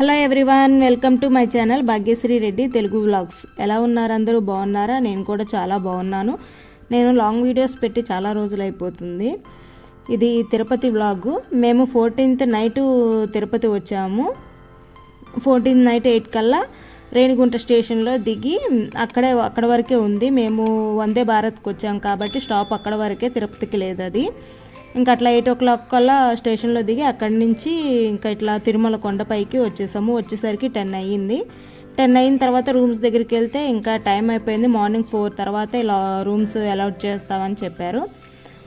Hello everyone, welcome to my channel Bhagyashree Reddy Telugu vlogs. ఎలా ఉన్నారు అందరూ? బాగున్నారా? నేను కూడా చాలా బాగున్నాను. నేను లాంగ్ వీడియోస్ పెట్టి చాలా రోజులు అయిపోతుంది. ఇది తిరుపతి వ్లాగు. మేము 14th నైట్ తిరుపతి వచ్చాము. 14th నైట్ 8 కల్లా రేణిగుంట స్టేషన్లో దిగి అక్కడ వరకే ఉంది. మేము వందే భారత్కి వచ్చాము కాబట్టి స్టాప్ అక్కడ వరకే, తిరుపతికి లేదు అది. ఇంకా అట్లా 8 o'clock కల్లా స్టేషన్లో దిగి అక్కడి నుంచి ఇంకా ఇట్లా తిరుమల కొండపైకి వచ్చేసాము. వచ్చేసరికి 10 అయ్యింది. 10 అయిన తర్వాత రూమ్స్ దగ్గరికి వెళ్తే ఇంకా టైం అయిపోయింది. మార్నింగ్ 4 తర్వాత ఇలా రూమ్స్ అలౌట్ చేస్తామని చెప్పారు.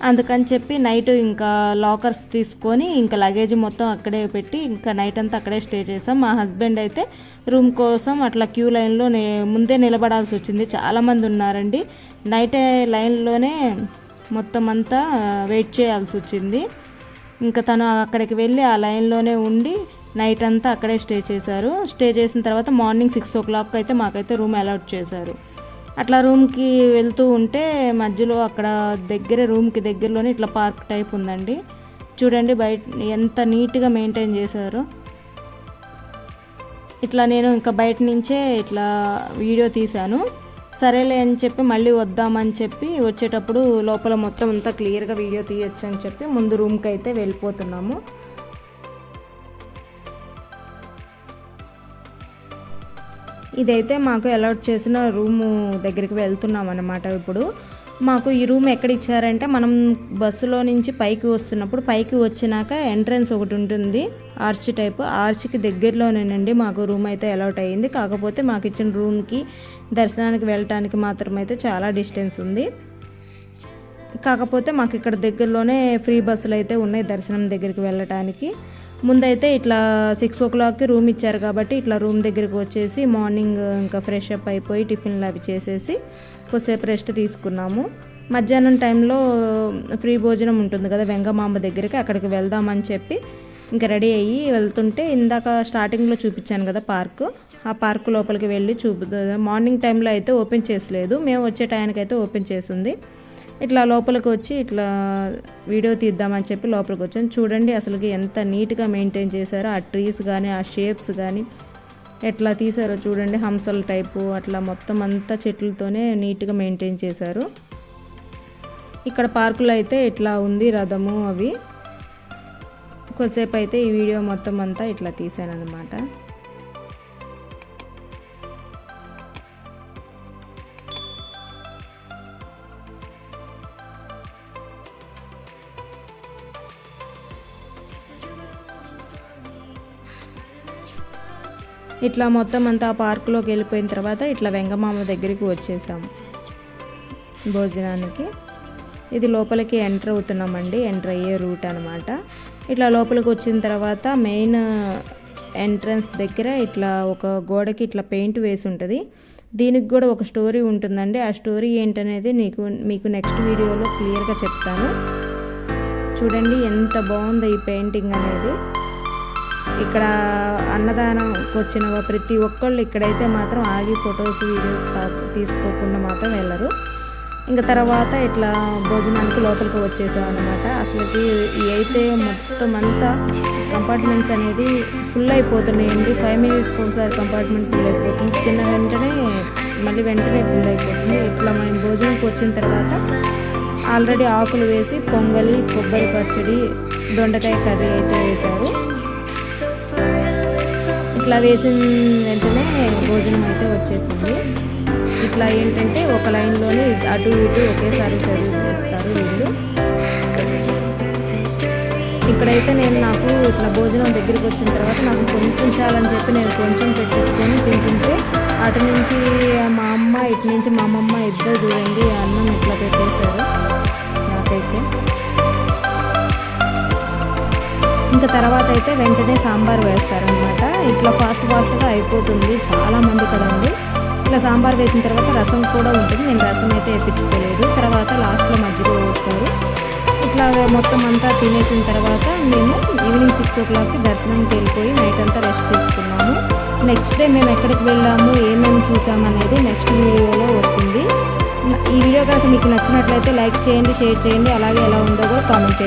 అందుకని చెప్పి నైట్ ఇంకా లాకర్స్ తీసుకొని ఇంకా లగేజ్ మొత్తం అక్కడే పెట్టి ఇంకా నైట్ అంతా అక్కడే స్టే చేసాం. మా హస్బెండ్ అయితే రూమ్ కోసం అట్లా క్యూ లైన్లో ముందే నిలబడాల్సి వచ్చింది. చాలామంది ఉన్నారండి. నైట్ లైన్లోనే మొత్తం అంతా వెయిట్ చేయాల్సి వచ్చింది. ఇంకా తను అక్కడికి వెళ్ళి ఆ లైన్లోనే ఉండి నైట్ అంతా అక్కడే స్టే చేశారు. స్టే చేసిన తర్వాత మార్నింగ్ 6 o'clock అయితే మాకైతే రూమ్ అలాట్ చేశారు. అట్లా రూమ్కి వెళ్తూ ఉంటే మధ్యలో అక్కడ రూమ్కి దగ్గరలోనే ఇట్లా పార్క్ టైప్ ఉందండి. చూడండి బయట ఎంత నీట్గా మెయింటైన్ చేశారు. ఇట్లా నేను ఇంకా బయట నుంచే ఇట్లా వీడియో తీశాను. సరేలే అని చెప్పి మళ్ళీ వద్దామని చెప్పి వచ్చేటప్పుడు లోపల మొత్తం అంతా క్లియర్గా వీడియో తీయచ్చు అని చెప్పి ముందు రూమ్కి అయితే వెళ్ళిపోతున్నాము. ఇదైతే మాకు అలాట్ చేసిన రూము దగ్గరికి వెళ్తున్నాం అన్నమాట. ఇప్పుడు మాకు ఈ రూమ్ ఎక్కడ ఇచ్చారంటే, మనం బస్సులో నుంచి పైకి వస్తున్నప్పుడు పైకి వచ్చినాక ఎంట్రన్స్ ఒకటి ఉంటుంది, ఆర్చ్ టైప్. ఆర్చ్కి దగ్గరలోనేనండి మాకు రూమ్ అయితే అలాట్ అయ్యింది. కాకపోతే మాకు ఇచ్చిన రూమ్కి దర్శనానికి వెళ్ళటానికి మాత్రమైతే చాలా డిస్టెన్స్ ఉంది. కాకపోతే మాకు ఇక్కడ దగ్గరలోనే ఫ్రీ బస్సులు అయితే ఉన్నాయి దర్శనం దగ్గరికి వెళ్ళటానికి. ముందైతే ఇట్లా 6 o'clockకి రూమ్ ఇచ్చారు కాబట్టి ఇట్లా రూమ్ దగ్గరికి వచ్చేసి మార్నింగ్ ఇంకా ఫ్రెష్ అప్ అయిపోయి టిఫిన్లు అవి చేసేసి కొద్దిసేపు రెస్ట్ తీసుకున్నాము. మధ్యాహ్నం టైంలో ఫ్రీ భోజనం ఉంటుంది కదా వెంగమాంబ దగ్గరికి, అక్కడికి వెళ్దామని చెప్పి ఇంకా రెడీ అయ్యి వెళ్తుంటే ఇందాక స్టార్టింగ్లో చూపించాను కదా పార్కు, ఆ పార్కు లోపలికి వెళ్ళి మార్నింగ్ టైంలో అయితే ఓపెన్ చేసలేదు, మేము వచ్చే టైంకి అయితే ఓపెన్ చేసింది. ఇట్లా లోపలికి వచ్చి ఇట్లా వీడియో తీద్దామని చెప్పి లోపలికి వచ్చాను. చూడండి అసలుకి ఎంత నీట్గా మెయింటైన్ చేశారో, ఆ ట్రీస్ కానీ ఆ షేప్స్ కానీ ఎట్లా తీసారో చూడండి. హంసల టైపు అట్లా మొత్తం అంతా చెట్లతోనే నీట్గా మెయింటైన్ చేశారు. ఇక్కడ పార్కులో అయితే ఇట్లా ఉంది రథము అవి. కొద్దిసేపు అయితే ఈ వీడియో మొత్తం అంతా ఇట్లా తీసాను అనమాట. ఇట్లా మొత్తం అంతా పార్కులోకి వెళ్ళిపోయిన తర్వాత ఇట్లా వెంగమామ దగ్గరికి వచ్చేసాము భోజనానికి. ఇది లోపలికి ఎంటర్ అవుతున్నామండి, ఎంటర్ అయ్యే రూట్ అనమాట. ఇట్లా లోపలికి వచ్చిన తర్వాత మెయిన్ ఎంట్రన్స్ దగ్గర ఇట్లా ఒక గోడకి ఇట్లా పెయింట్ వేసి ఉంటుంది. దీనికి కూడా ఒక స్టోరీ ఉంటుందండి. ఆ స్టోరీ ఏంటనేది మీకు నెక్స్ట్ వీడియోలో క్లియర్గా చెప్తాను. చూడండి ఎంత బాగుందో ఈ పెయింటింగ్ అనేది. ఇక్కడ అన్నదానంకి వచ్చిన ప్రతి ఒక్కళ్ళు ఇక్కడైతే మాత్రం ఆగి ఫొటోస్ వీడియోస్ తీసుకోకుండా మాత్రం వెళ్ళరు. ఇంకా తర్వాత ఇట్లా భోజనానికి లోపలికి వచ్చేసాం అనమాట. అసలుకి అయితే మొత్తం అంతా కంపార్ట్మెంట్స్ అనేది ఫుల్ అయిపోతున్నాయండి. 5 minutes ఒకసారి కంపార్ట్మెంట్ ఫుల్ అయిపోతుంది, తిన్న వెంటనే మళ్ళీ వెంటనే ఫుల్ అయిపోతుంది. ఇట్లా మేము భోజనంకి వచ్చిన తర్వాత ఆల్రెడీ ఆకులు వేసి పొంగలి, కొబ్బరి పచ్చడి, దొండకాయ కర్రీ అయితే వేశారు. ఇట్లా వేసిన వెంటనే భోజనం అయితే వచ్చేసింది. ఇట్లా ఏంటంటే ఒక లైన్లోనే అటు ఇటు ఒకేసారి సర్వ్ చేస్తారు వీళ్ళు. ఇక్కడైతే నాకు ఇట్లా భోజనం దగ్గరికి వచ్చిన తర్వాత నాకు కొంచెం చాలని చెప్పి నేను కొంచెం పెట్టేసుకొని తింటుంటే అటు నుంచి మా అమ్మ ఇటు నుంచి మా అమ్మమ్మ ఇద్దరు చూడండి అన్నం ఇట్లా పెట్టేశారు నాకైతే. ఇంకా తర్వాత అయితే వెంటనే సాంబార్ వేస్తారనమాట. ఇట్లా ఫాస్ట్గా అయిపోతుంది, చాలామంది కదండి. ఇట్లా సాంబార్ వేసిన తర్వాత రసం కూడా ఉంటుంది. నేను రసం అయితే వేయించుకోలేదు. తర్వాత లాస్ట్లో మజ్జిగ వేస్తారు. ఇట్లా మొత్తం అంతా తినేసిన తర్వాత మేము ఈవినింగ్ 6 o'clockకి దర్శనంకి వెళ్ళిపోయి నైట్ అంతా రెస్ట్ తీసుకున్నాము. నెక్స్ట్ డే మేము ఎక్కడికి వెళ్ళాము, ఏమేమి చూసామనేది నెక్స్ట్ వీడియోలో వస్తుంది. ఈ వీడియో కనుక మీకు నచ్చినట్లయితే లైక్ చేయండి, షేర్ చేయండి, అలాగే ఎలా ఉందో కూడా కామెంట్ చేయండి.